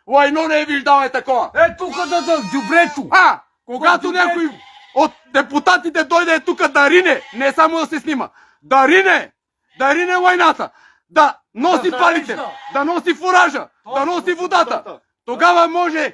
Лайно не е виждал е такова. Тук да дюбрето. Когато някой от депутатите дойде тук да рине, не само да се снима, да рине лайната, да носи парите, да носи фуража, да носи водата, тогава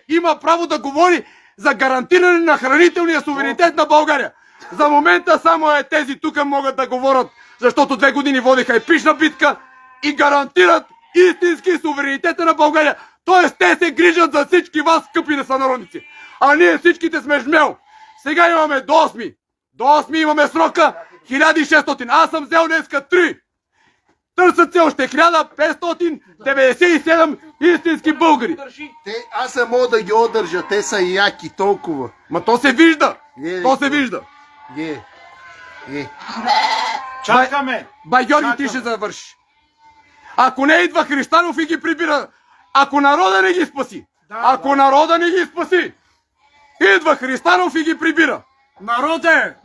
има право да говори за гарантиране на хранителния суверенитет на България. За момента само тези тук могат да говорят, защото 2 години водиха епична битка и гарантират истински суверенитета на България. Тоест те се грижат за всички вас, скъпи сънародници. А ние всичките сме жмел. Сега имаме до 8. До 8 имаме срока 1600. Аз съм взел днеска 3. Търсят се още 1597 истински българи. Аз не мога да ги одържа, те са яки толкова. Ма то се вижда. То се вижда. Чакаме. Бай Георги, ти ще завършиш. Ако не идва Христанов и ги прибира, ако народа не ги спаси, идва Христанов и ги прибира. Народе,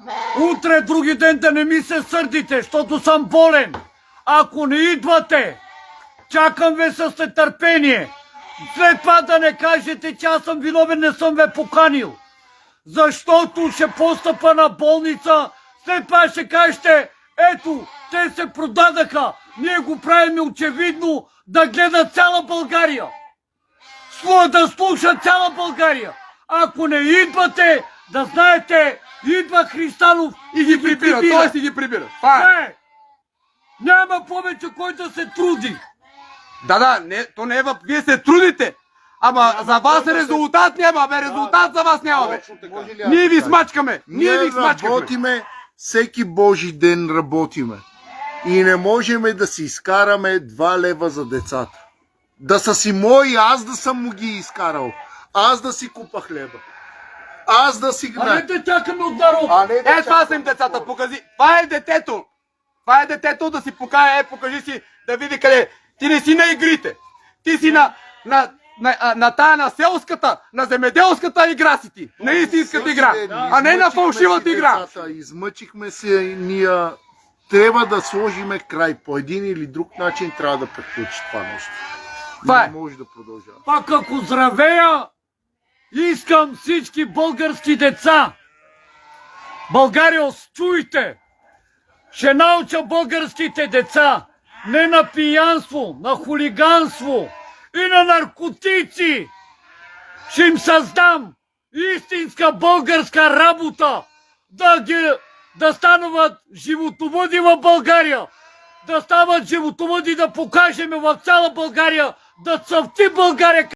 утре други ден да не ми се сърдите, защото съм болен. Ако не идвате, чакам ви с нетърпение. След това да не кажете, че аз съм виновен, не съм ве поканил. Защото ще постъпа на болница, след това ще кажете, ето, те се продадаха, ние го правим очевидно да гледа цяла България. Да слуша цяла България. Ако не идвате, да знаете, идва Христанов и ги прибира. Той си ги прибира. Няма повече кой да се труди. То не е вие се трудите. Ама за вас резултат няма, резултат за вас няма, Ние ви смачкаме. Ние работиме, всеки Божи ден работиме. И не можем да си изкараме 2 лева за децата. Да са си мои, аз да съм му ги изкарал. Аз да си купа хлеба. Аз да си... А не да чакаме от народа. Това са им децата, покази. Това е детето. Това е детето да си покаже, покажи си, да види къде. Ти не си на игрите. Ти си на тая, на селската, на земеделската игра си ти. На истинската игра, а не на фалшивата игра. Измъчихме се и ние трябва да сложиме край. По един или друг начин трябва да приключи това нещо. Не може да продължава. Пак ако здравея, искам всички български деца. Българио, чуйте! Ще науча българските деца не на пиянство, на хулиганство и на наркотици. Ще им създам истинска българска работа, да станат животовъди в България, да стават животовъди, да покажем в цяла България, да цъфти България.